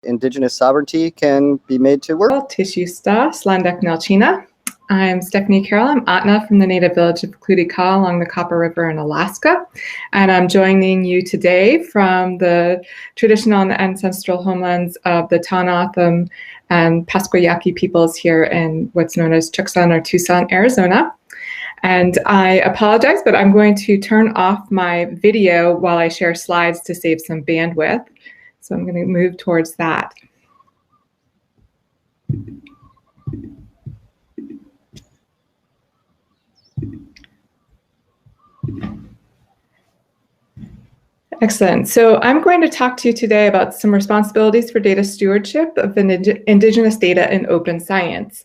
Indigenous sovereignty can be made to work. Tishusta, Slandak Nelchina. I'm Stephanie Carroll. I'm Atna from the native village of Kludika along the Copper River in Alaska. And I'm joining you today from the traditional and ancestral homelands of the Tanatham and Pasquayaqui peoples here in what's known as Tucson or Tucson, Arizona. And I apologize, but I'm going to turn off my video while I share slides to save some bandwidth. So I'm going to move towards that. Excellent. So I'm going to talk to you today about some responsibilities for data stewardship of Indigenous data in open science.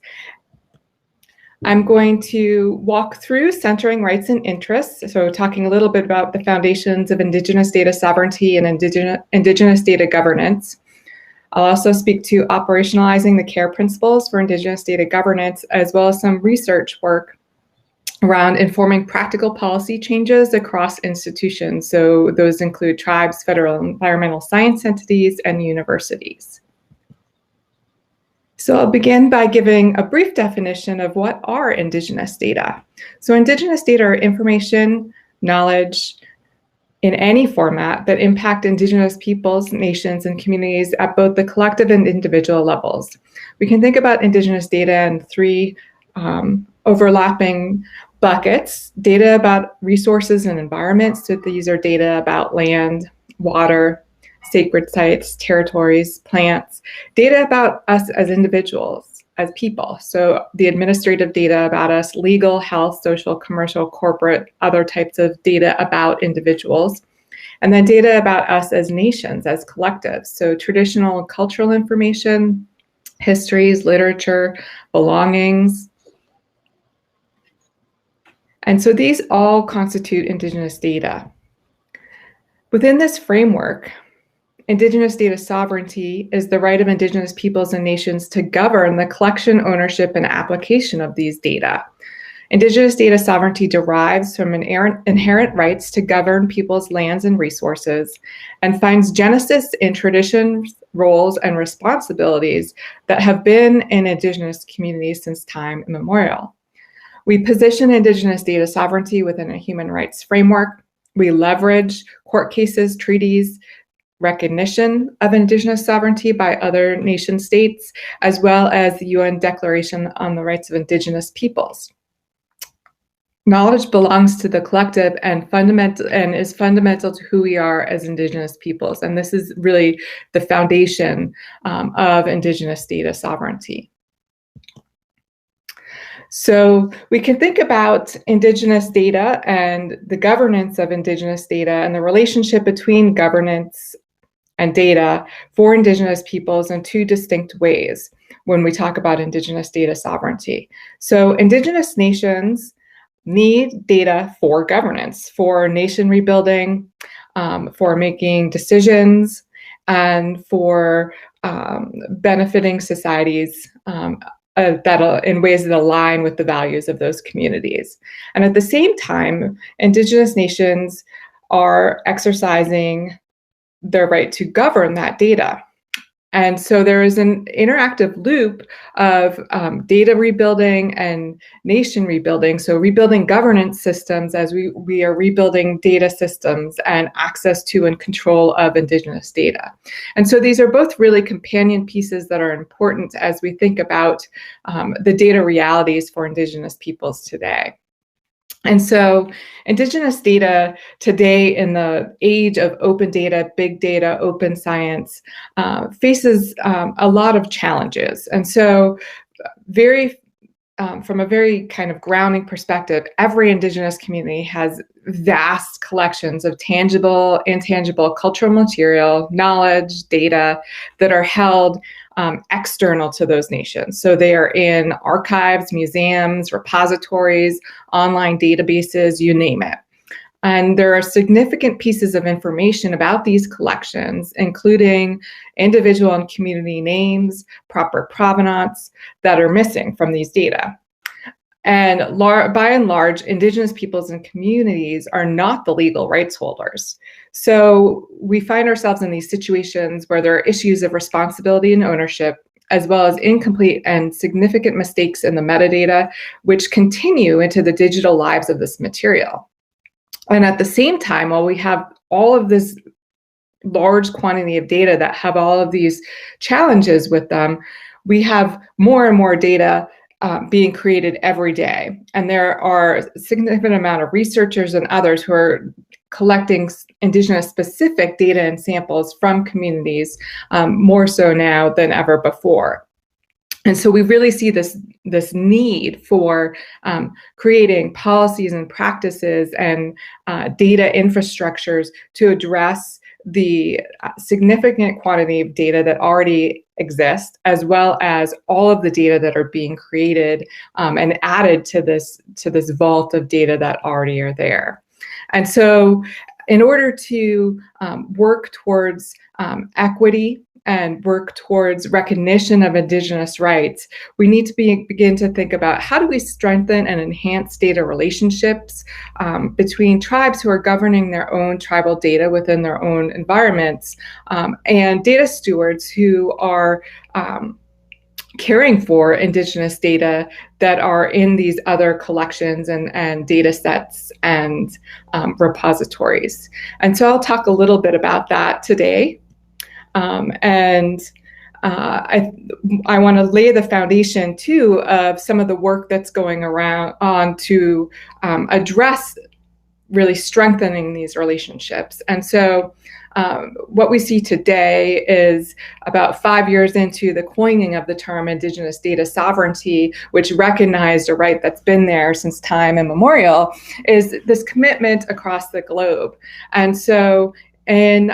I'm going to walk through centering rights and interests, so talking a little bit about the foundations of Indigenous data sovereignty and Indigenous data governance. I'll also speak to operationalizing the care principles for Indigenous data governance, as well as some research work around informing practical policy changes across institutions. So those include tribes, federal environmental science entities, and universities. So I'll begin by giving a brief definition of what are Indigenous data. So Indigenous data are information, knowledge in any format that impact Indigenous peoples, nations, and communities at both the collective and individual levels. We can think about Indigenous data in three overlapping buckets: data about resources and environments. So these are data about land, water, sacred sites, territories, plants, data about us as individuals, as people. So the administrative data about us, legal, health, social, commercial, corporate, other types of data about individuals. And then data about us as nations, as collectives. So traditional and cultural information, histories, literature, belongings. And so these all constitute Indigenous data. Within this framework, Indigenous data sovereignty is the right of Indigenous peoples and nations to govern the collection, ownership, and application of these data. Indigenous data sovereignty derives from inherent rights to govern people's lands and resources, and finds genesis in traditions, roles, and responsibilities that have been in Indigenous communities since time immemorial. We position Indigenous data sovereignty within a human rights framework. We leverage court cases, treaties, recognition of Indigenous sovereignty by other nation states, as well as the UN Declaration on the Rights of Indigenous Peoples. Knowledge belongs to the collective and is fundamental to who we are as Indigenous peoples. And this is really the foundation of Indigenous data sovereignty. So we can think about Indigenous data and the governance of Indigenous data and the relationship between governance and data for Indigenous peoples in two distinct ways when we talk about Indigenous data sovereignty. So Indigenous nations need data for governance, for nation rebuilding, for making decisions, and for benefiting societies in ways that align with the values of those communities. And at the same time, Indigenous nations are exercising their right to govern that data. And so there is an interactive loop of data rebuilding and nation rebuilding. So rebuilding governance systems as we are rebuilding data systems and access to and control of Indigenous data. And so these are both really companion pieces that are important as we think about the data realities for Indigenous peoples today. And so Indigenous data today in the age of open data, big data, open science faces a lot of challenges. And so from a very kind of grounding perspective, every Indigenous community has vast collections of tangible, intangible cultural material, knowledge, data that are held external to those nations. So they are in archives, museums, repositories, online databases, you name it. And there are significant pieces of information about these collections, including individual and community names, proper provenance, that are missing from these data. And by and large, Indigenous peoples and communities are not the legal rights holders. So we find ourselves in these situations where there are issues of responsibility and ownership, as well as incomplete and significant mistakes in the metadata, which continue into the digital lives of this material. And at the same time, while we have all of this large quantity of data that have all of these challenges with them, we have more and more data being created every day. And there are a significant amount of researchers and others who are collecting Indigenous specific data and samples from communities, more so now than ever before. And so we really see this need for creating policies and practices and data infrastructures to address the significant quantity of data that already exist, as well as all of the data that are being created and added to this vault of data that already are there. And so in order to work towards equity and work towards recognition of Indigenous rights, we need to begin to think about how do we strengthen and enhance data relationships between tribes who are governing their own tribal data within their own environments and data stewards who are caring for Indigenous data that are in these other collections and data sets and repositories. And so I'll talk a little bit about that today. I want to lay the foundation too of some of the work that's going on to address really strengthening these relationships. And so what we see today is about 5 years into the coining of the term Indigenous data sovereignty, which recognized a right that's been there since time immemorial, is this commitment across the globe. And so in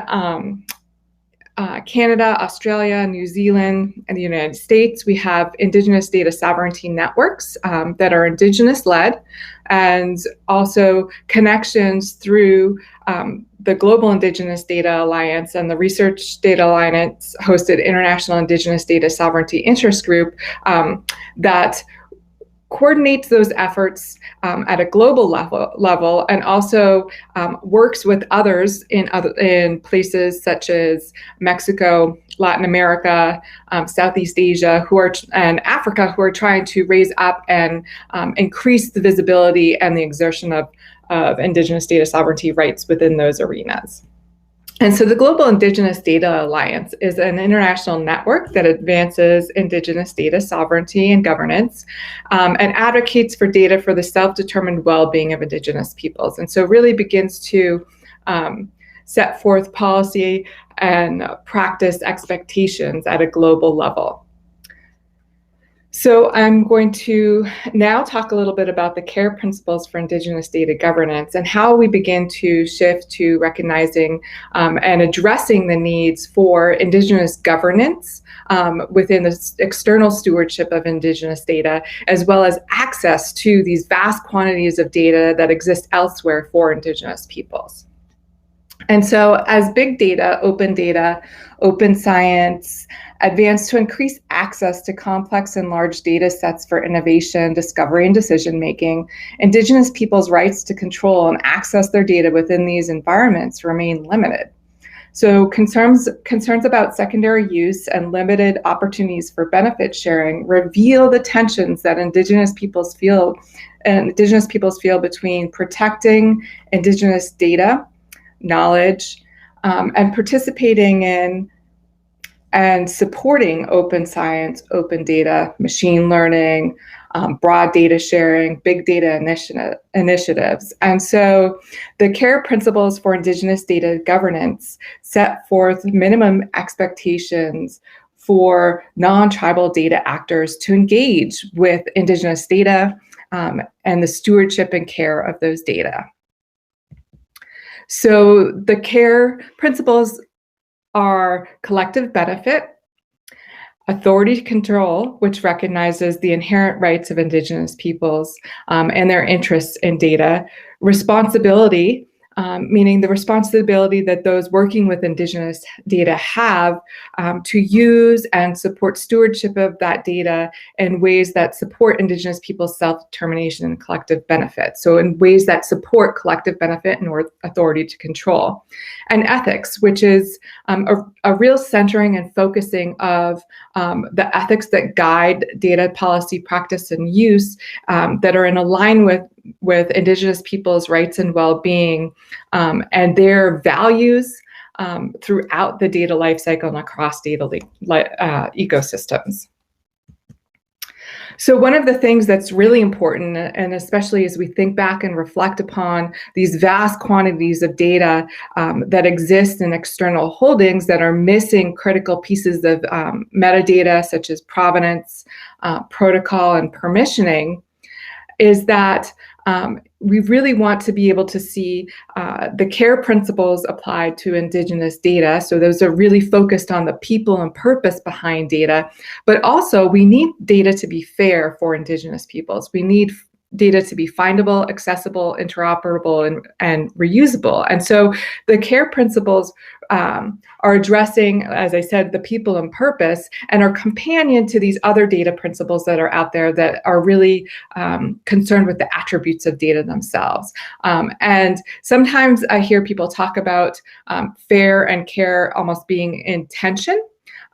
Canada, Australia, New Zealand, and the United States, we have Indigenous data sovereignty networks that are Indigenous-led, and also connections through the Global Indigenous Data Alliance and the Research Data Alliance hosted International Indigenous Data Sovereignty Interest Group that coordinates those efforts at a global level and also works with others in places such as Mexico, Latin America, Southeast Asia, and Africa, who are trying to raise up and increase the visibility and the exertion of Indigenous data sovereignty rights within those arenas. And so the Global Indigenous Data Alliance is an international network that advances Indigenous data sovereignty and governance and advocates for data for the self-determined well-being of Indigenous peoples. And so really begins to set forth policy and practice expectations at a global level. So I'm going to now talk a little bit about the CARE principles for Indigenous data governance and how we begin to shift to recognizing and addressing the needs for Indigenous governance within the external stewardship of Indigenous data, as well as access to these vast quantities of data that exist elsewhere for Indigenous peoples. And so as big data, open science, advance to increase access to complex and large data sets for innovation, discovery, and decision-making, Indigenous peoples' rights to control and access their data within these environments remain limited. So concerns about secondary use and limited opportunities for benefit sharing reveal the tensions that Indigenous peoples feel between protecting Indigenous data, knowledge, and participating in and supporting open science, open data, machine learning, broad data sharing, big data initiatives. And so the CARE principles for Indigenous data governance set forth minimum expectations for non-tribal data actors to engage with Indigenous data and the stewardship and care of those data. So the CARE principles are collective benefit, authority to control, which recognizes the inherent rights of Indigenous peoples and their interests in data, responsibility, meaning the responsibility that those working with Indigenous data have to use and support stewardship of that data in ways that support Indigenous people's self-determination and collective benefit. So in ways that support collective benefit and authority to control. And ethics, which is a real centering and focusing of the ethics that guide data policy practice and use that are in alignment with Indigenous people's rights and well-being and their values throughout the data lifecycle and across data ecosystems. So one of the things that's really important, and especially as we think back and reflect upon these vast quantities of data that exist in external holdings that are missing critical pieces of metadata such as provenance, protocol, and permissioning, is that we really want to be able to see the care principles applied to Indigenous data. So those are really focused on the people and purpose behind data, but also we need data to be fair for Indigenous peoples. We need data to be findable, accessible, interoperable, and reusable. And so the care principles are addressing, as I said, the people and purpose, and are companion to these other data principles that are out there that are really concerned with the attributes of data themselves. And sometimes I hear people talk about fair and care almost being in tension.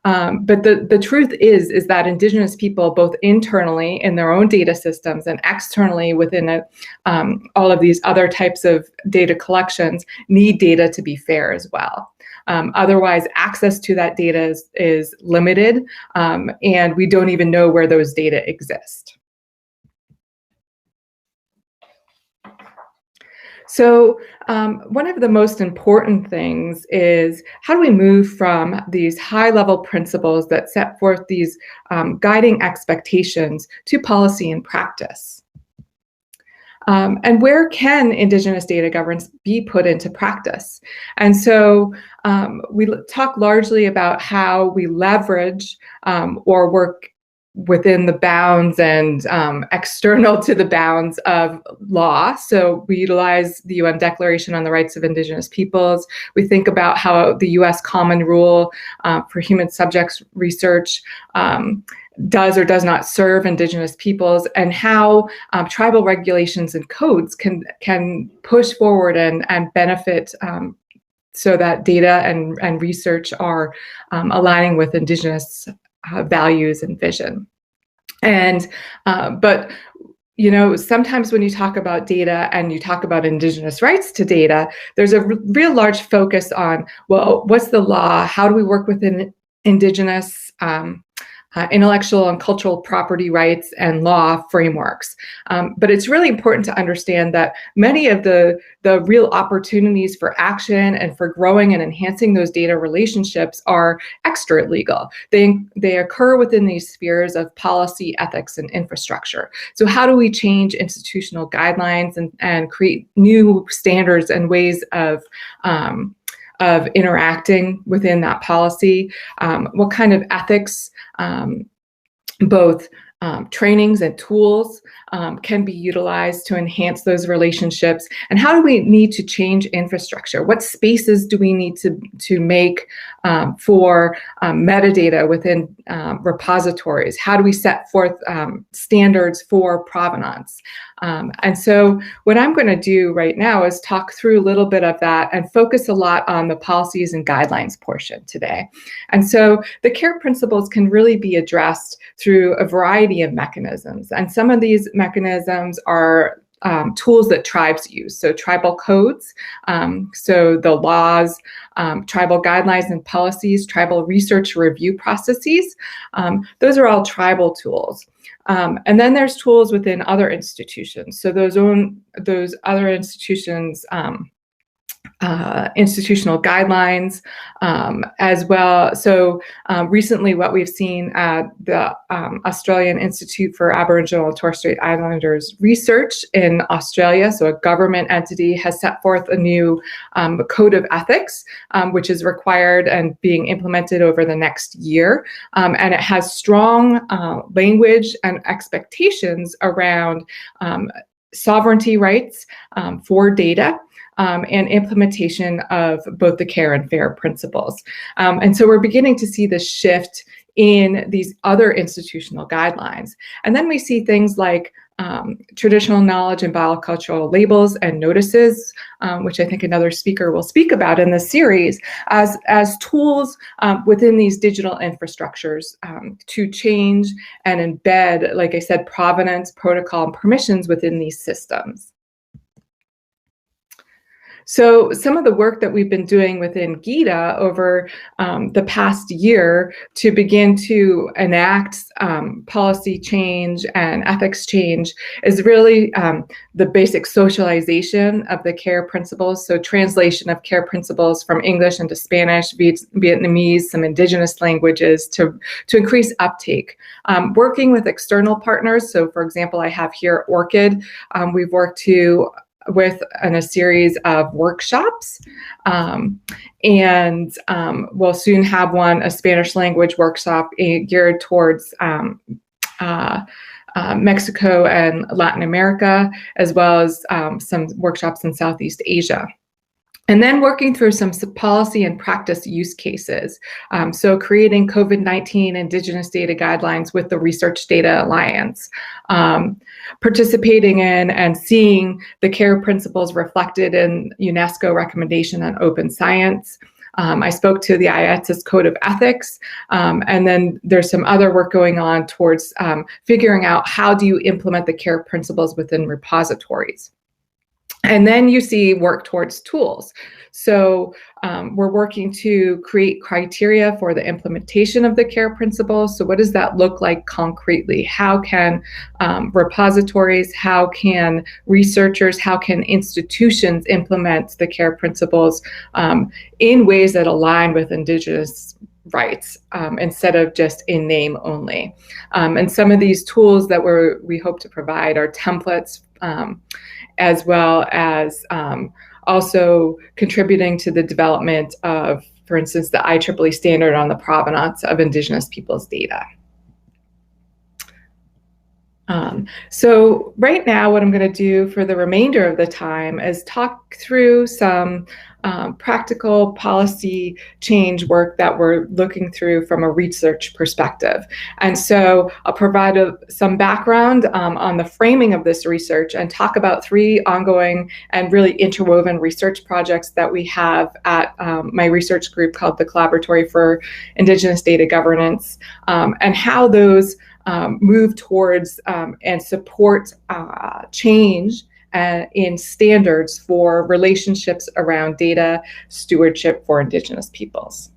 But the truth is that Indigenous people, both internally in their own data systems and externally within all of these other types of data collections, need data to be fair as well. Otherwise, access to that data is limited, and we don't even know where those data exist. So one of the most important things is how do we move from these high-level principles that set forth these guiding expectations to policy and practice? And where can Indigenous data governance be put into practice? And so we talk largely about how we leverage or work within the bounds and external to the bounds of law. So we utilize the UN Declaration on the Rights of Indigenous Peoples. We think about how the US Common Rule for Human Subjects Research does or does not serve Indigenous peoples, and how tribal regulations and codes can push forward and benefit so that data and research are aligning with Indigenous values and vision. And but you know, sometimes when you talk about data and you talk about Indigenous rights to data, there's a real large focus on, well, what's the law? How do we work within Indigenous intellectual and cultural property rights and law frameworks? But it's really important to understand that many of the real opportunities for action and for growing and enhancing those data relationships are extra legal. They occur within these spheres of policy, ethics, and infrastructure. So how do we change institutional guidelines and create new standards and ways of interacting within that policy? What kind of ethics, both trainings and tools can be utilized to enhance those relationships? And how do we need to change infrastructure? What spaces do we need to make for metadata within repositories? How do we set forth standards for provenance? And so what I'm going to do right now is talk through a little bit of that and focus a lot on the policies and guidelines portion today. And so the care principles can really be addressed through a variety of mechanisms. And some of these mechanisms are tools that tribes use. So tribal codes, so the laws, tribal guidelines and policies, tribal research review processes. Those are all tribal tools. And then there's tools within other institutions. So those other institutions, institutional guidelines as well. So recently what we've seen at the Australian Institute for Aboriginal and Torres Strait Islanders Research in Australia, so a government entity, has set forth a new code of ethics, which is required and being implemented over the next year. And it has strong language and expectations around sovereignty rights for data, and implementation of both the care and fair principles. And so we're beginning to see the shift in these other institutional guidelines. And then we see things like traditional knowledge and biocultural labels and notices, which I think another speaker will speak about in this series, as tools within these digital infrastructures to change and embed, like I said, provenance, protocol, and permissions within these systems. So some of the work that we've been doing within GIDA over the past year to begin to enact policy change and ethics change is really the basic socialization of the care principles. So translation of care principles from English into Spanish, Vietnamese, some indigenous languages to increase uptake. Working with external partners. So for example, I have here ORCID. We've worked with in a series of workshops, and we'll soon have a Spanish language workshop geared towards Mexico and Latin America, as well as some workshops in Southeast Asia. And then working through some policy and practice use cases. So creating COVID-19 Indigenous data guidelines with the Research Data Alliance, participating in and seeing the care principles reflected in UNESCO recommendation on open science. I spoke to the ISCB Code of Ethics, and then there's some other work going on towards figuring out how do you implement the care principles within repositories. And then you see work towards tools. So we're working to create criteria for the implementation of the care principles. So what does that look like concretely? How can repositories, how can researchers, how can institutions implement the care principles in ways that align with Indigenous rights instead of just in name only? And some of these tools that we hope to provide are templates, as well as also contributing to the development of, for instance, the IEEE standard on the provenance of Indigenous peoples' data. So right now, what I'm going to do for the remainder of the time is talk through some practical policy change work that we're looking through from a research perspective. And so I'll provide some background on the framing of this research and talk about 3 ongoing and really interwoven research projects that we have at my research group called the Collaboratory for Indigenous Data Governance, and how those move towards and support change in standards for relationships around data stewardship for Indigenous peoples.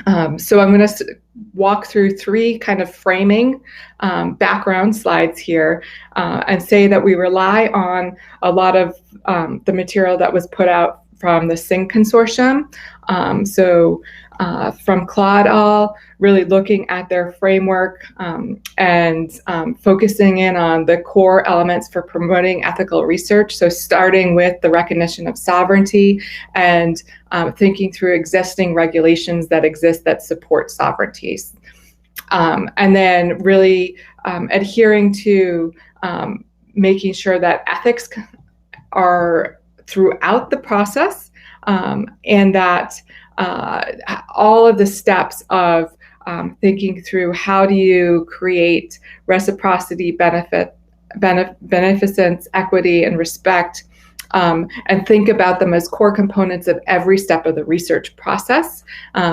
So I'm going to walk through 3 kind of framing background slides here and say that we rely on a lot of the material that was put out from the SING consortium. From Claude All, really looking at their framework and focusing in on the core elements for promoting ethical research. So starting with the recognition of sovereignty and thinking through existing regulations that exist that support sovereignties. And then really adhering to making sure that ethics are throughout the process, and that all of the steps of thinking through how do you create reciprocity, beneficence, equity, and respect, and think about them as core components of every step of the research process.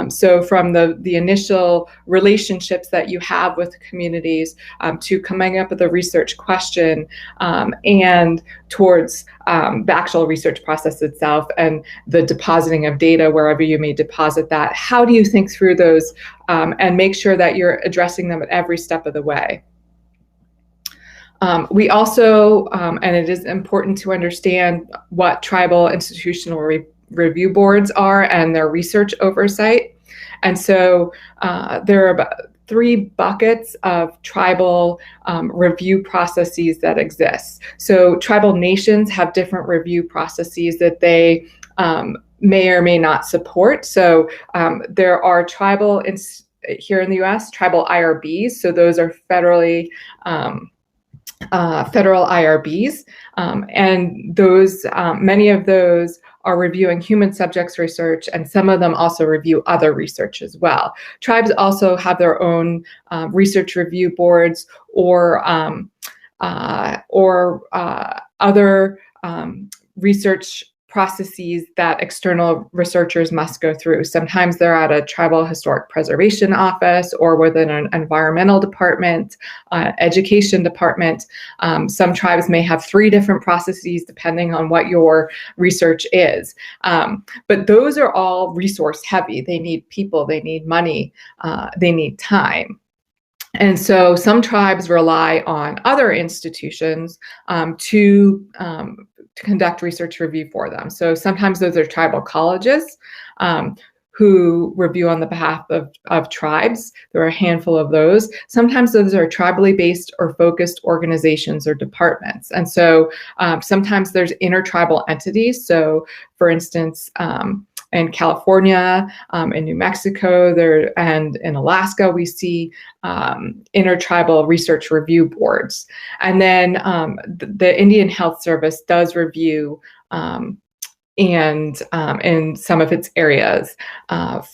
So from the initial relationships that you have with communities to coming up with a research question and towards the actual research process itself and the depositing of data wherever you may deposit that. How do you think through those and make sure that you're addressing them at every step of the way? We also, and it is important to understand what tribal institutional review boards are and their research oversight. And so there are about 3 buckets of tribal review processes that exist. So tribal nations have different review processes that they may or may not support. So there are tribal, here in the US, tribal IRBs. So those are federally federal IRBs, and those many of those are reviewing human subjects research, and some of them also review other research as well. Tribes also have their own research review boards or other research processes that external researchers must go through. Sometimes they're at a tribal historic preservation office or within an environmental department, education department. Some tribes may have 3 different processes depending on what your research is. But those are all resource heavy. They need people, they need money, they need time. And so some tribes rely on other institutions to conduct research review for them. So sometimes those are tribal colleges who review on the behalf of tribes. There are a handful of those. Sometimes those are tribally based or focused organizations or departments. And so sometimes there's intertribal entities. So for instance, in California, in New Mexico, and in Alaska, we see intertribal research review boards. And then the Indian Health Service does review and in some of its areas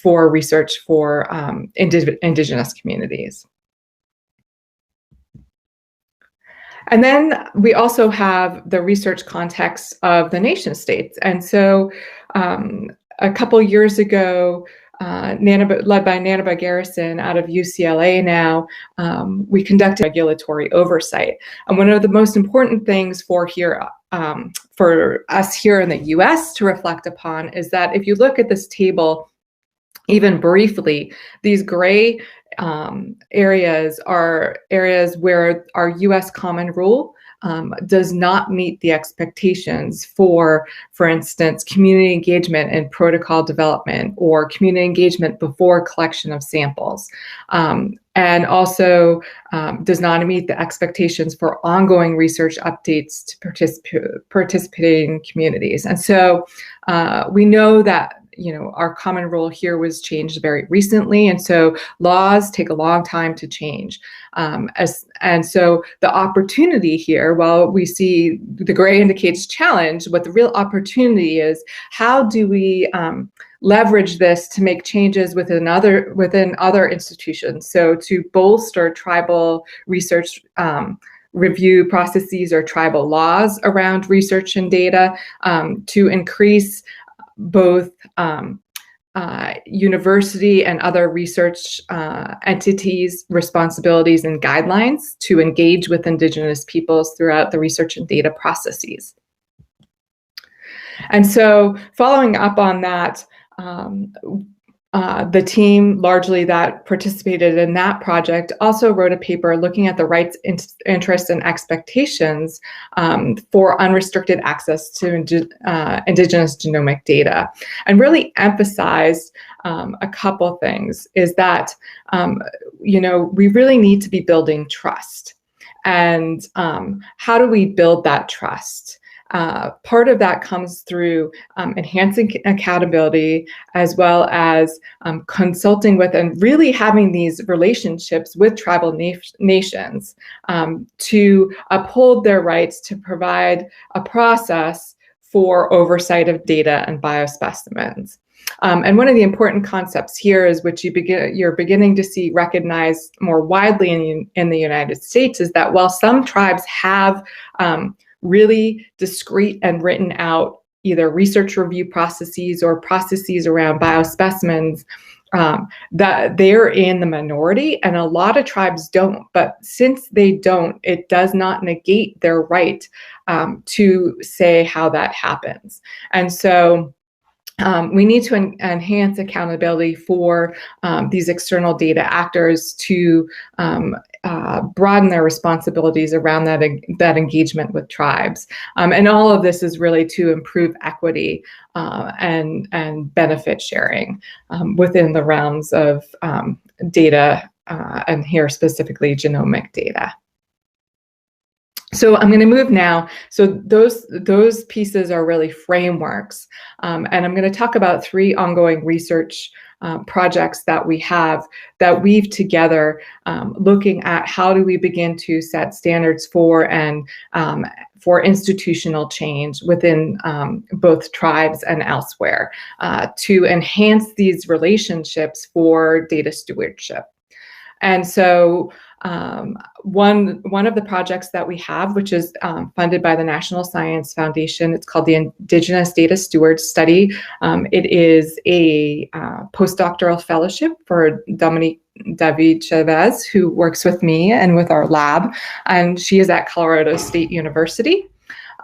for research for indigenous communities. And then we also have the research context of the nation states. And so a couple years ago, led by Nanaba Garrison out of UCLA now, we conducted regulatory oversight. And one of the most important things for us here in the US to reflect upon is that if you look at this table, even briefly, these gray areas are areas where our US common rule does not meet the expectations for instance, community engagement and protocol development or community engagement before collection of samples. And also does not meet the expectations for ongoing research updates to participating communities. And so we know that our common rule here was changed very recently, and so laws take a long time to change. And so the opportunity here, while we see the gray indicates challenge, what the real opportunity is, how do we leverage this to make changes within other institutions? So to bolster tribal research review processes or tribal laws around research and data, to increase both university and other research entities' responsibilities and guidelines to engage with Indigenous peoples throughout the research and data processes. And so following up on that, the team largely that participated in that project also wrote a paper looking at the rights, interests, and expectations for unrestricted access to Indigenous genomic data, and really emphasized a couple things. Is that we really need to be building trust, and how do we build that trust? Part of that comes through enhancing accountability, as well as consulting with and really having these relationships with tribal nations to uphold their rights to provide a process for oversight of data and biospecimens. And one of the important concepts here is, which you're beginning to see recognized more widely in the United States, is that while some tribes have really discrete and written out either research review processes or processes around biospecimens, that they're in the minority, and a lot of tribes don't. But since they don't, it does not negate their right to say how that happens. And so we need to enhance accountability for these external data actors to broaden their responsibilities around that engagement with tribes. And all of this is really to improve equity and benefit sharing within the realms of data, and here specifically genomic data. So I'm going to move now. So those pieces are really frameworks, and I'm going to talk about 3 ongoing research projects that we have that weave together, looking at how do we begin to set standards for and for institutional change within both tribes and elsewhere to enhance these relationships for data stewardship. And so one of the projects that we have, which is funded by the National Science Foundation, it's called the Indigenous Data Stewards Study. It is a postdoctoral fellowship for Dominique David Chavez, who works with me and with our lab, and she is at Colorado State University.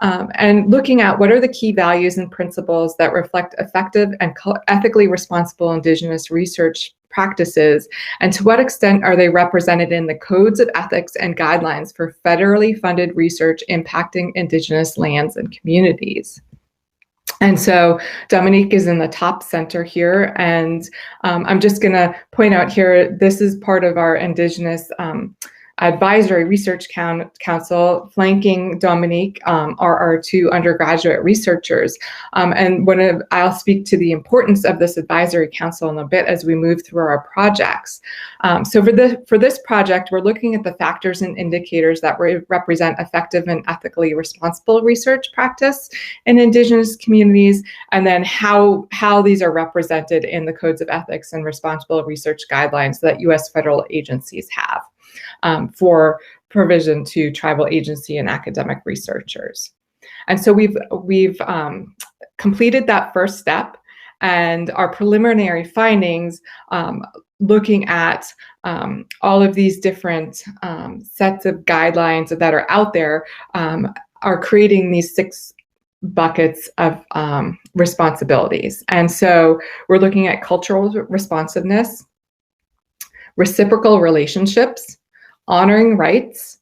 And looking at what are the key values and principles that reflect effective and ethically responsible Indigenous research practices, and to what extent are they represented in the codes of ethics and guidelines for federally funded research impacting Indigenous lands and communities. And so Dominique is in the top center here, and I'm just going to point out here, this is part of our Indigenous Advisory Research Council. Flanking Dominique are our two undergraduate researchers. And I'll speak to the importance of this advisory council in a bit as we move through our projects. So for this project, we're looking at the factors and indicators that represent effective and ethically responsible research practice in Indigenous communities, and then how these are represented in the codes of ethics and responsible research guidelines that U.S. federal agencies have for provision to tribal agency and academic researchers. And so we've completed that first step, and our preliminary findings, looking at all of these different sets of guidelines that are out there, are creating these 6 buckets of responsibilities. And so we're looking at cultural responsiveness, reciprocal relationships, honoring rights,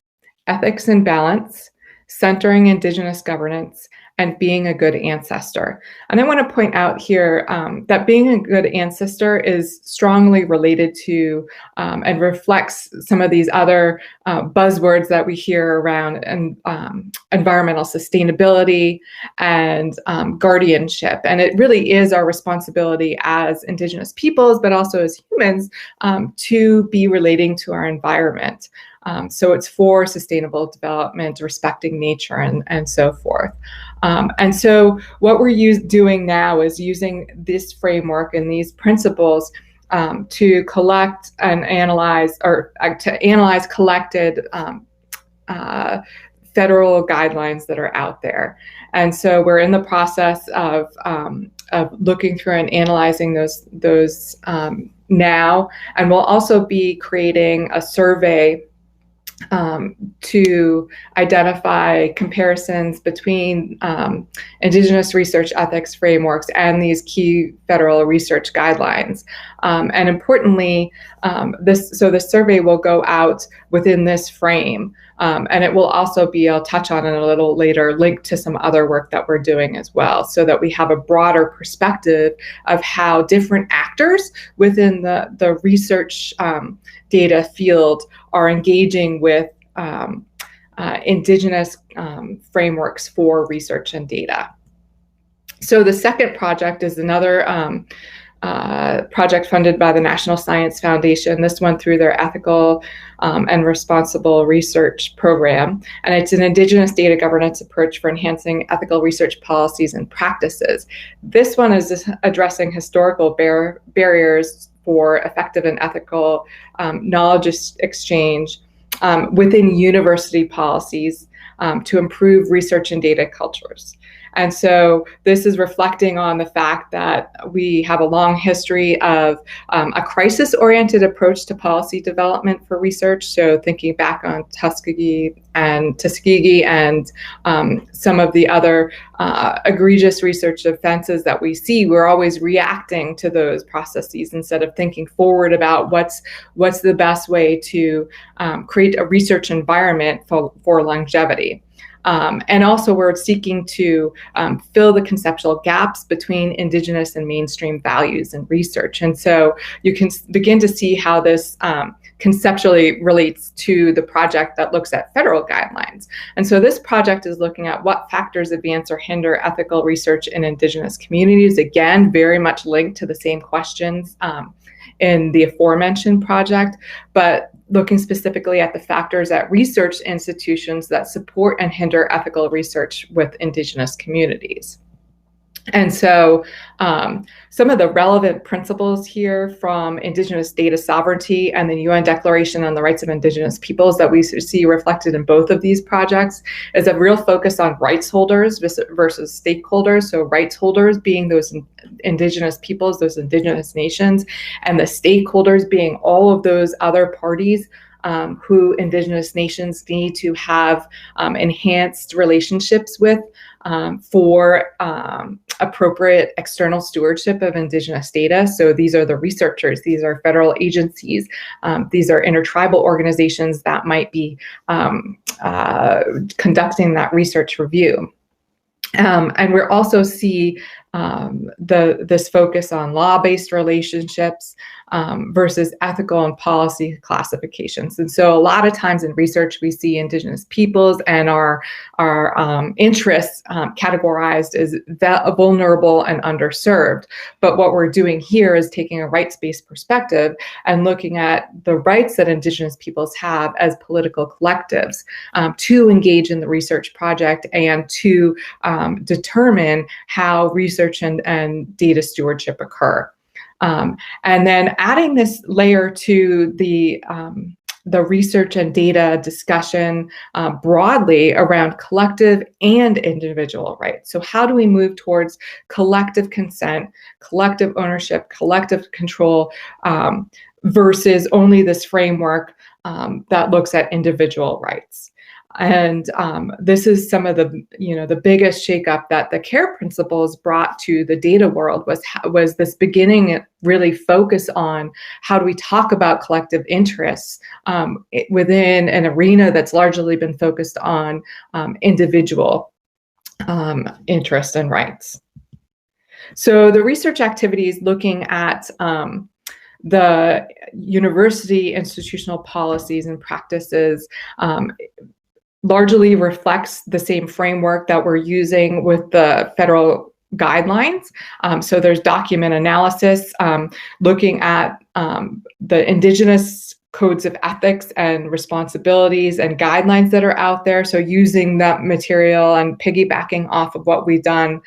ethics and balance, centering Indigenous governance, and being a good ancestor. And I want to point out here that being a good ancestor is strongly related to and reflects some of these other buzzwords that we hear around environmental sustainability and guardianship. And it really is our responsibility as Indigenous peoples, but also as humans, to be relating to our environment. So it's for sustainable development, respecting nature, and so forth. And so what we're doing now is using this framework and these principles to collect and analyze, or to analyze collected federal guidelines that are out there. And so we're in the process of looking through and analyzing those now, and we'll also be creating a survey to identify comparisons between Indigenous research ethics frameworks and these key federal research guidelines. And importantly, the survey will go out within this frame. And it will also be, I'll touch on it a little later, linked to some other work that we're doing as well, so that we have a broader perspective of how different actors within the research data field are engaging with Indigenous frameworks for research and data. So the second project is another project funded by the National Science Foundation, this one through their Ethical and Responsible Research Program. And it's an Indigenous data governance approach for enhancing ethical research policies and practices. This one is addressing historical barriers for effective and ethical knowledge exchange within university policies to improve research and data cultures. And so this is reflecting on the fact that we have a long history of a crisis-oriented approach to policy development for research. So thinking back on Tuskegee and some of the other egregious research offenses that we see, we're always reacting to those processes instead of thinking forward about what's the best way to create a research environment for longevity. And also we're seeking to fill the conceptual gaps between Indigenous and mainstream values in research. And so you can begin to see how this conceptually relates to the project that looks at federal guidelines. And so this project is looking at what factors advance or hinder ethical research in Indigenous communities. Again, very much linked to the same questions in the aforementioned project, but looking specifically at the factors at research institutions that support and hinder ethical research with Indigenous communities. And so some of the relevant principles here from Indigenous data sovereignty and the UN Declaration on the Rights of Indigenous Peoples that we see reflected in both of these projects is a real focus on rights holders versus stakeholders. So rights holders being those Indigenous peoples, those Indigenous nations, and the stakeholders being all of those other parties who Indigenous nations need to have enhanced relationships with for appropriate external stewardship of Indigenous data. So these are the researchers, these are federal agencies, these are intertribal organizations that might be conducting that research review. And we also see this focus on law-based relationships versus ethical and policy classifications. And so a lot of times in research, we see Indigenous peoples and our interests categorized as vulnerable and underserved. But what we're doing here is taking a rights-based perspective and looking at the rights that Indigenous peoples have as political collectives to engage in the research project and to determine how research and data stewardship occur. And then adding this layer to the research and data discussion broadly around collective and individual rights. So how do we move towards collective consent, collective ownership, collective control versus only this framework that looks at individual rights? And this is some of the biggest shakeup that the CARE principles brought to the data world was this beginning really focus on how do we talk about collective interests within an arena that's largely been focused on individual interests and rights. So the research activities looking at the university institutional policies and practices largely reflects the same framework that we're using with the federal guidelines. So there's document analysis, looking at the Indigenous codes of ethics and responsibilities and guidelines that are out there. So using that material and piggybacking off of what we've done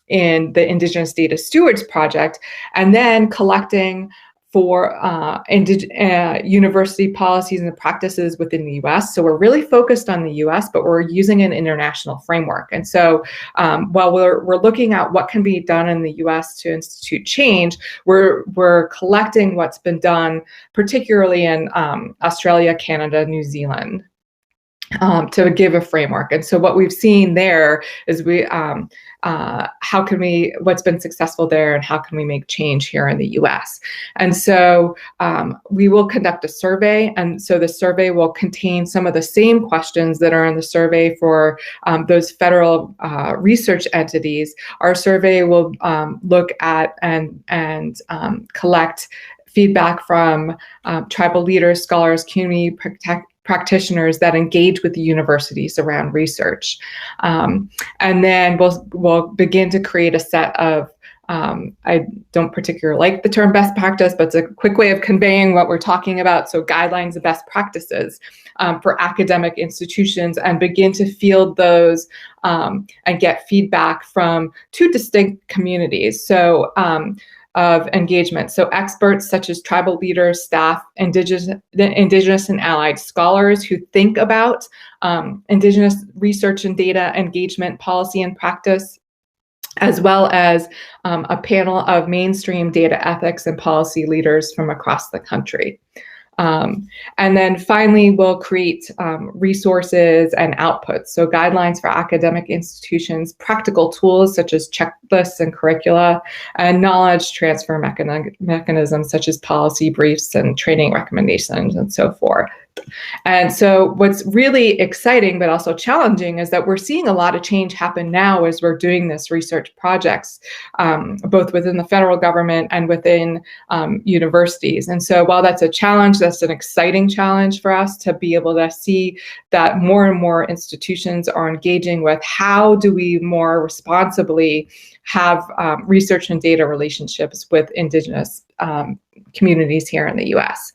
in the Indigenous Data Stewards Project, and then collecting for university policies and practices within the US. So we're really focused on the US, but we're using an international framework. And so while we're looking at what can be done in the US to institute change, we're collecting what's been done, particularly in Australia, Canada, New Zealand, to give a framework. And so what we've seen there is what's been successful there and how can we make change here in the US? And so we will conduct a survey. And so the survey will contain some of the same questions that are in the survey for those federal research entities. Our survey will look at and collect feedback from tribal leaders, scholars, community practitioners that engage with the universities around research. And then we'll begin to create a set of, I don't particularly like the term best practice, but it's a quick way of conveying what we're talking about. So guidelines and best practices for academic institutions, and begin to field those and get feedback from two distinct communities. So of engagement. So experts such as tribal leaders, staff, Indigenous and allied scholars who think about Indigenous research and data engagement policy and practice, as well as a panel of mainstream data ethics and policy leaders from across the country. And then finally, we'll create resources and outputs. So guidelines for academic institutions, practical tools such as checklists and curricula, and knowledge transfer mechanisms such as policy briefs and training recommendations and so forth. And so what's really exciting but also challenging is that we're seeing a lot of change happen now as we're doing this research projects, both within the federal government and within universities. And so while that's a challenge, that's an exciting challenge for us to be able to see that more and more institutions are engaging with how do we more responsibly have research and data relationships with Indigenous communities here in the US.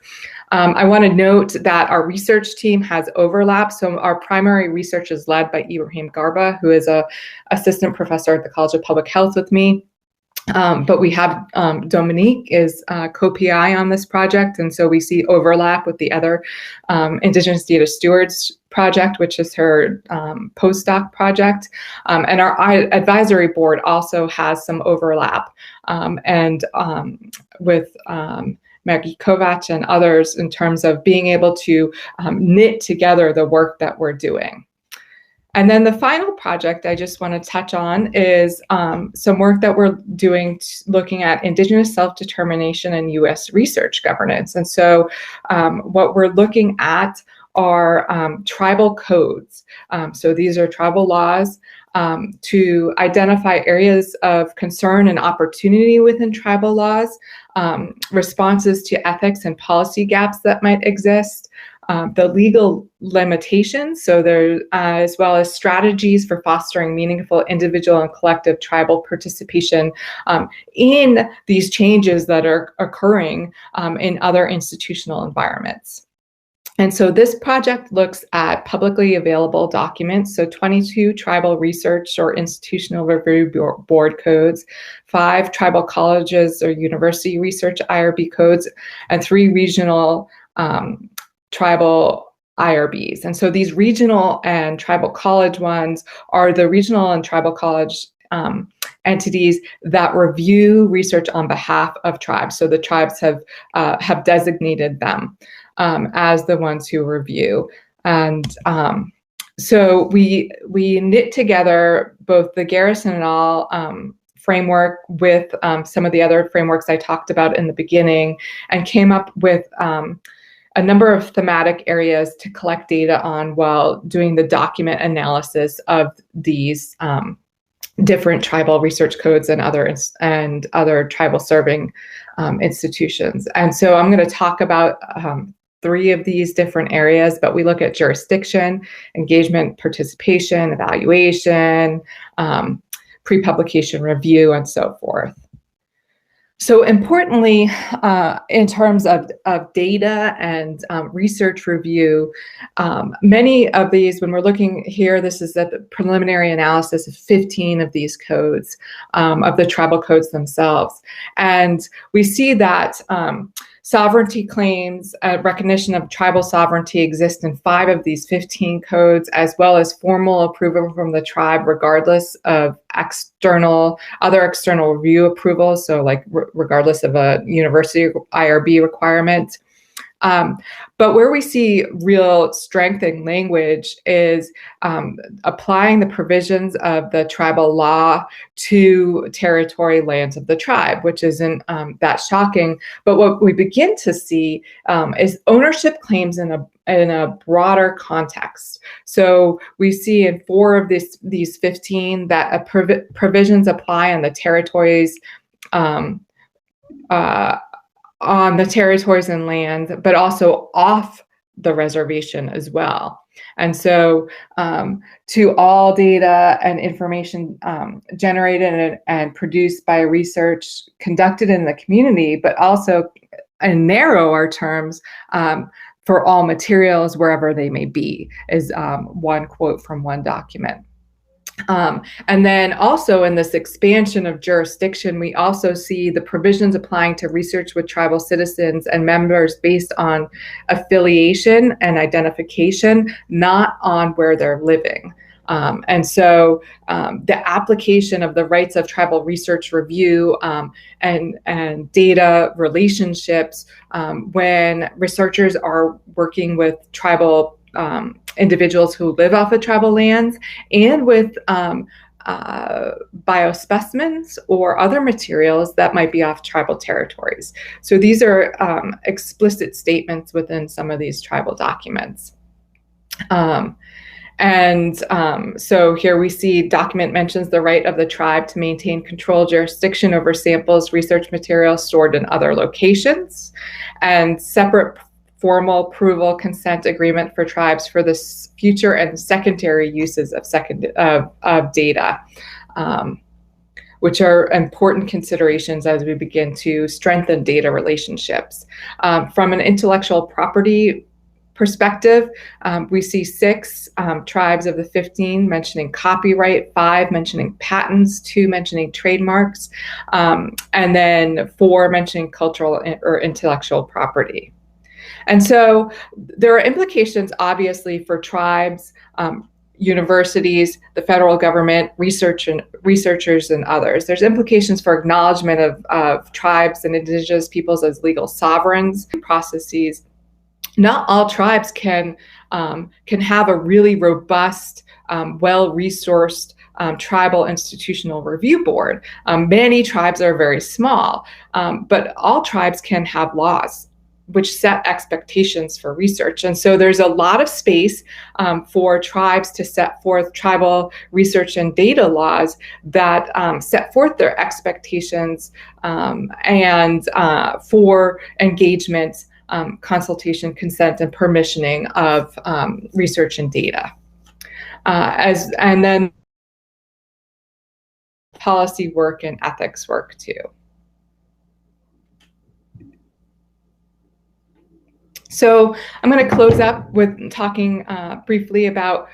I want to note that our research team has overlap. So our primary research is led by Ibrahim Garba, who is an assistant professor at the College of Public Health with me. But we have Dominique is co-PI on this project, and so we see overlap with the other Indigenous Data Stewards project, which is her postdoc project. And our advisory board also has some overlap and with Maggie Kovac and others in terms of being able to knit together the work that we're doing. And then the final project I just want to touch on is some work that we're doing looking at Indigenous self-determination and U.S. research governance. And so what we're looking at are tribal codes. So these are tribal laws to identify areas of concern and opportunity within tribal laws, responses to ethics and policy gaps that might exist, the legal limitations, so there, as well as strategies for fostering meaningful individual and collective tribal participation in these changes that are occurring in other institutional environments. And so this project looks at publicly available documents, so 22 tribal research or institutional review board codes, 5 tribal colleges or university research IRB codes, and 3 regional tribal IRBs. And so these regional and tribal college ones are the regional and tribal college entities that review research on behalf of tribes. So the tribes have designated them as the ones who review. And so we knit together both the Garrison et al. Framework with some of the other frameworks I talked about in the beginning, and came up with a number of thematic areas to collect data on while doing the document analysis of these different tribal research codes and other tribal serving institutions. And so I'm going to talk about 3 of these different areas, but we look at jurisdiction, engagement, participation, evaluation, pre-publication review, and so forth. So importantly, in terms of data and research review, many of these, when we're looking here, this is the preliminary analysis of 15 of these codes, of the tribal codes themselves. And we see that sovereignty claims, recognition of tribal sovereignty exist in 5 of these 15 codes, as well as formal approval from the tribe, regardless of other external review approvals. So like regardless of a university IRB requirement. But where we see real strength in language is applying the provisions of the tribal law to territory lands of the tribe, which isn't that shocking. But what we begin to see is ownership claims in a broader context. So we see in 4 of these 15 that provisions apply on the territories on the territories and land, but also off the reservation as well. And so to all data and information generated and produced by research conducted in the community, but also and narrow our terms for all materials wherever they may be, is one quote from one document. And then also in this expansion of jurisdiction, we also see the provisions applying to research with tribal citizens and members based on affiliation and identification, not on where they're living. And so the application of the rights of tribal research review and data relationships when researchers are working with tribal individuals who live off of tribal lands and with biospecimens or other materials that might be off tribal territories. So these are explicit statements within some of these tribal documents. So here we see document mentions the right of the tribe to maintain control jurisdiction over samples, research materials stored in other locations, and separate formal approval consent agreement for tribes for the future and secondary uses of data, which are important considerations as we begin to strengthen data relationships. From an intellectual property perspective, we see 6 tribes of the 15 mentioning copyright, 5 mentioning patents, 2 mentioning trademarks, and then 4 mentioning cultural or intellectual property. And so there are implications, obviously, for tribes, universities, the federal government, researchers, and others. There's implications for acknowledgement of tribes and indigenous peoples as legal sovereigns, processes. Not all tribes can have a really robust, well-resourced tribal institutional review board. Many tribes are very small, but all tribes can have laws which set expectations for research. And so there's a lot of space for tribes to set forth tribal research and data laws that set forth their expectations and for engagement, consultation, consent, and permissioning of research and data. And then policy work and ethics work too. So I'm going to close up with talking briefly about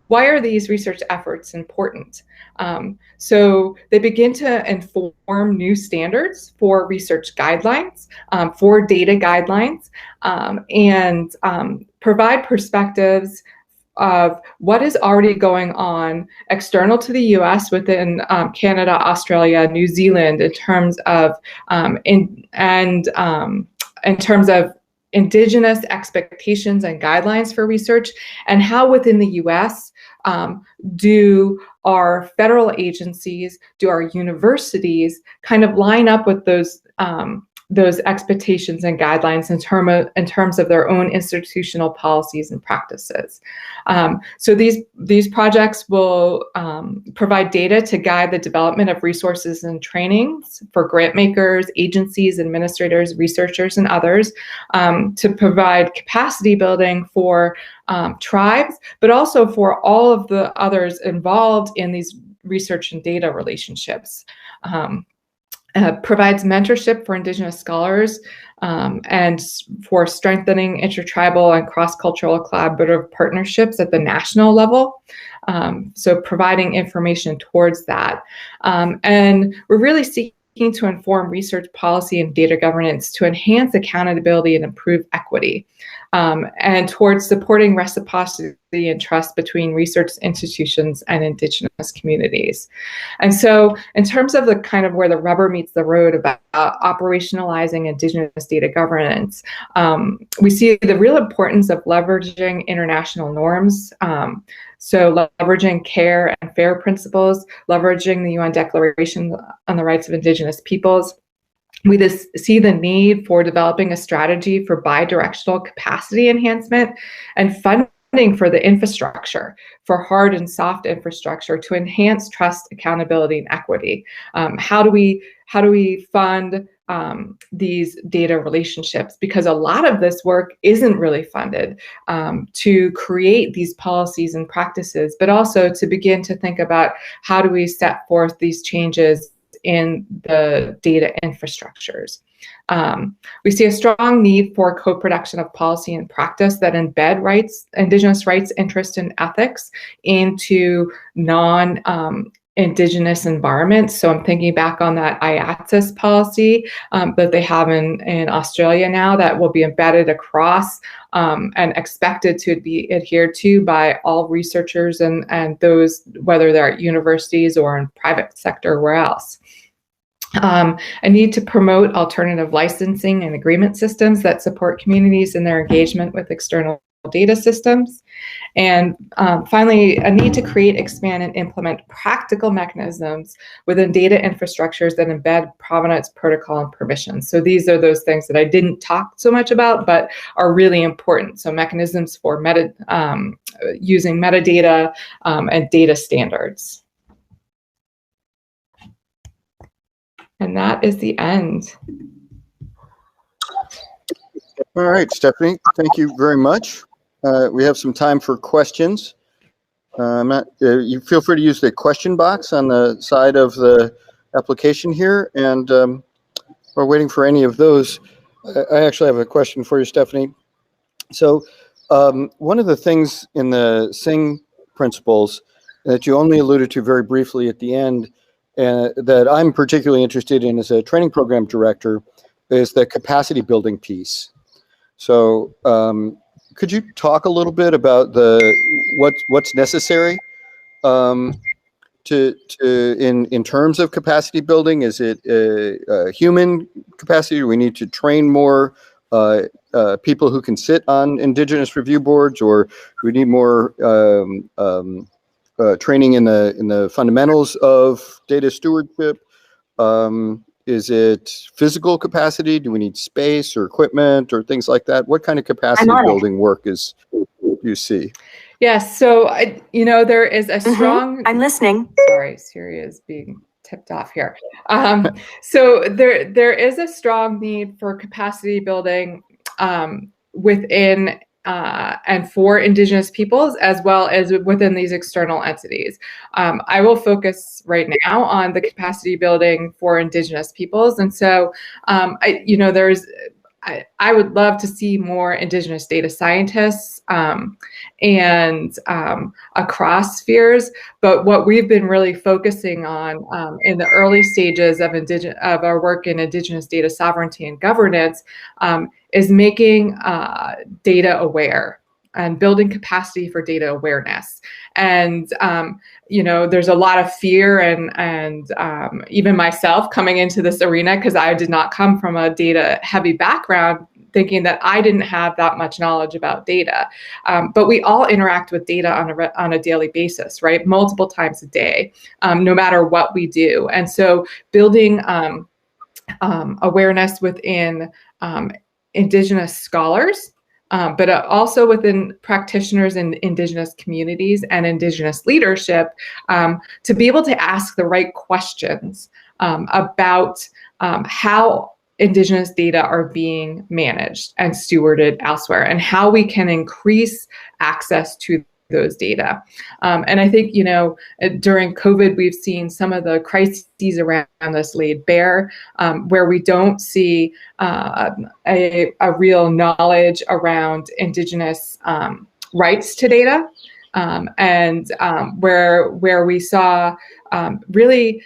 why are these research efforts important? So they begin to inform new standards for research guidelines, for data guidelines, and provide perspectives of what is already going on external to the US within Canada, Australia, New Zealand in terms of in terms of Indigenous expectations and guidelines for research, and how within the US do our federal agencies, do our universities kind of line up with those expectations and guidelines in terms of their own institutional policies and practices. So these projects will provide data to guide the development of resources and trainings for grant makers, agencies, administrators, researchers, and others, to provide capacity building for tribes, but also for all of the others involved in these research and data relationships. Provides mentorship for Indigenous scholars and for strengthening intertribal and cross-cultural collaborative partnerships at the national level. So providing information towards that. And we're really seeking to inform research policy and data governance to enhance accountability and improve equity, and towards supporting reciprocity and trust between research institutions and Indigenous communities. And so in terms of the kind of where the rubber meets the road about operationalizing Indigenous data governance, we see the real importance of leveraging international norms. So leveraging care and fair principles, leveraging the UN Declaration on the Rights of Indigenous Peoples. We see the need for developing a strategy for bidirectional capacity enhancement and funding for the infrastructure, for hard and soft infrastructure to enhance trust, accountability, and equity. How do we fund these data relationships? Because a lot of this work isn't really funded to create these policies and practices, but also to begin to think about how do we set forth these changes in the data infrastructures. We see a strong need for co-production of policy and practice that embed Indigenous rights, interest, and ethics into non-Indigenous environments. So I'm thinking back on that IATSIS policy that they have in Australia now that will be embedded across and expected to be adhered to by all researchers and those, whether they're at universities or in private sector or where else. A need to promote alternative licensing and agreement systems that support communities in their engagement with external data systems. And finally, a need to create, expand, and implement practical mechanisms within data infrastructures that embed provenance, protocol, and permissions. So these are those things that I didn't talk so much about, but are really important. So mechanisms for using metadata and data standards. And that is the end. All right, Stephanie, thank you very much. We have some time for questions. You feel free to use the question box on the side of the application here, and we're waiting for any of those. I actually have a question for you, Stephanie. So one of the things in the SING principles that you only alluded to very briefly at the end, that I'm particularly interested in as a training program director, is the capacity building piece. So could you talk a little bit about what's necessary in terms of capacity building? Is it human capacity? Do we need to train more people who can sit on Indigenous review boards, or do we need more training in the fundamentals of data stewardship? Is it physical capacity? Do we need space or equipment or things like that? What kind of capacity building work do you see? Yes, so there is a strong. I'm listening. Sorry, Siri is being tipped off here. So there is a strong need for capacity building within and for Indigenous peoples, as well as within these external entities. I will focus right now on the capacity building for Indigenous peoples, and so I would love to see more Indigenous data scientists and across spheres. But what we've been really focusing on in the early stages of our work in Indigenous data sovereignty and governance is making data aware and building capacity for data awareness. And there's a lot of fear and even myself coming into this arena, because I did not come from a data heavy background, thinking that I didn't have that much knowledge about data. But we all interact with data on a daily basis, right? Multiple times a day, no matter what we do. And so building awareness within Indigenous scholars, but also within practitioners in Indigenous communities and Indigenous leadership, to be able to ask the right questions about how Indigenous data are being managed and stewarded elsewhere, and how we can increase access to those data. And I think, during COVID, we've seen some of the crises around us laid bare, where we don't see a real knowledge around Indigenous rights to data, and where we saw really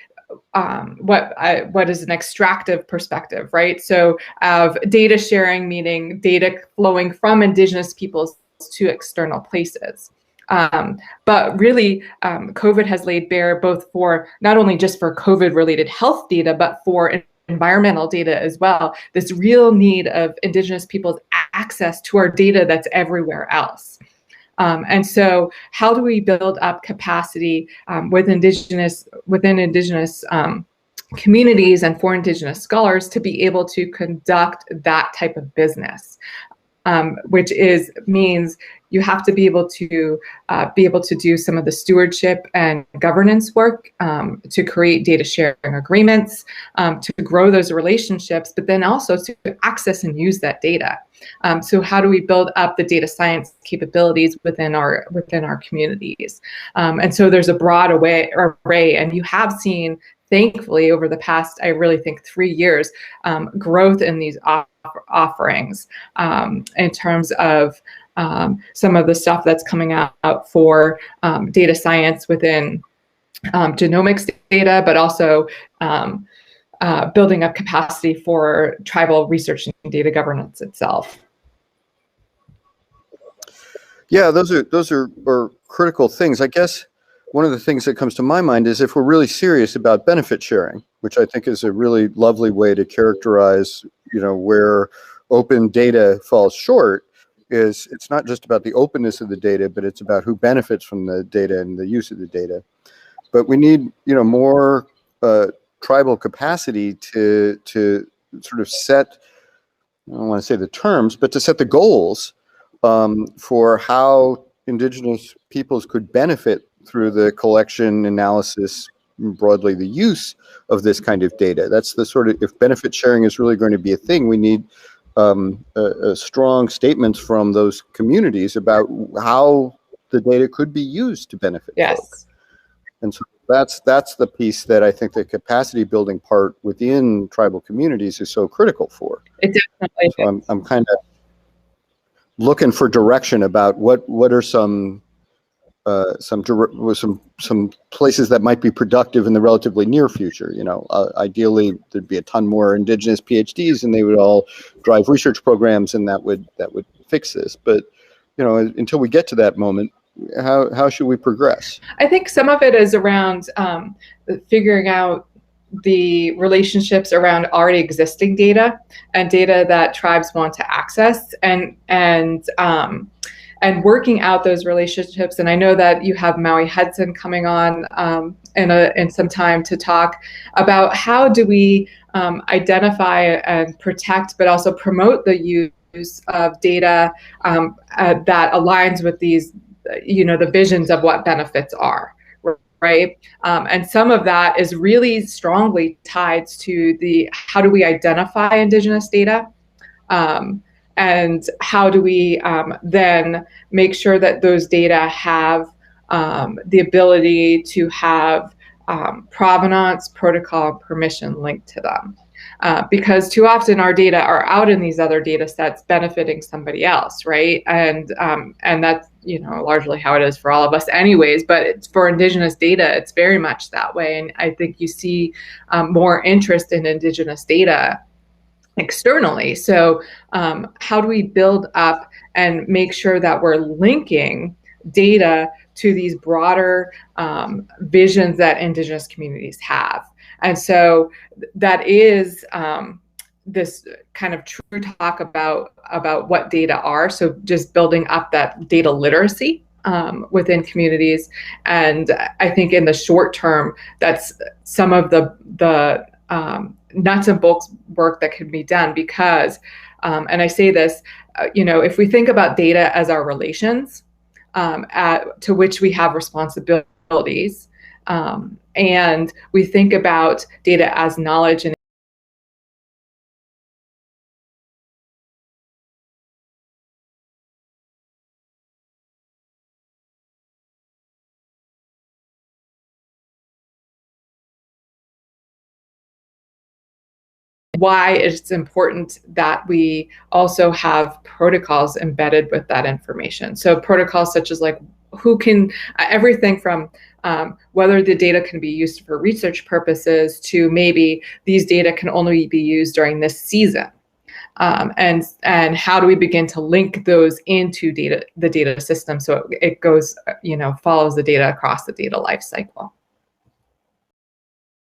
what is an extractive perspective, right? So of data sharing, meaning data flowing from Indigenous peoples to external places. But really, COVID has laid bare both for not only just for COVID-related health data, but for environmental data as well, this real need of Indigenous people's access to our data that's everywhere else. And so how do we build up capacity within Indigenous communities and for Indigenous scholars to be able to conduct that type of business? Which means you have to be able to do some of the stewardship and governance work to create data sharing agreements, to grow those relationships, but then also to access and use that data. So how do we build up the data science capabilities within our communities? And so there's a broad array, and you have seen, thankfully, over the past, I really think 3 years, growth in these offerings in terms of some of the stuff that's coming out for data science within genomics data, but also building up capacity for tribal research and data governance itself. Yeah, those are critical things. I guess one of the things that comes to my mind is if we're really serious about benefit sharing, which I think is a really lovely way to characterize, where open data falls short, is it's not just about the openness of the data, but it's about who benefits from the data and the use of the data. But we need, more tribal capacity to sort of set, I don't want to say the terms, but to set the goals for how Indigenous peoples could benefit through the collection, analysis, and broadly the use of this kind of data. That's the sort of, if benefit sharing is really going to be a thing, we need a strong statements from those communities about how the data could be used to benefit folk. And so that's the piece that I think the capacity building part within tribal communities is so critical for. It definitely. So I'm kind of looking for direction about what are some places that might be productive in the relatively near future. Ideally there'd be a ton more Indigenous PhDs, and they would all drive research programs, and that would fix this. But until we get to that moment, how should we progress? I think some of it is around figuring out the relationships around already existing data and data that tribes want to access, and working out those relationships. And I know that you have Maui Hudson coming on in some time to talk about how do we identify and protect, but also promote the use of data that aligns with these, the visions of what benefits are, right? And some of that is really strongly tied to how do we identify Indigenous data? And how do we then make sure that those data have the ability to have provenance, protocol, and permission linked to them? Because too often our data are out in these other data sets benefiting somebody else, right? And that's largely how it is for all of us anyways, but it's for Indigenous data, it's very much that way. And I think you see more interest in Indigenous data externally. So how do we build up and make sure that we're linking data to these broader visions that Indigenous communities have? And so that is this kind of true talk about what data are. So just building up that data literacy within communities. And I think in the short term, that's some of the nuts and bolts work that can be done, because, and I say this, if we think about data as our relations to which we have responsibilities, and we think about data as knowledge and why it's important that we also have protocols embedded with that information. So protocols such as everything from whether the data can be used for research purposes to maybe these data can only be used during this season. And how do we begin to link those into the data system so it goes, follows the data across the data life cycle.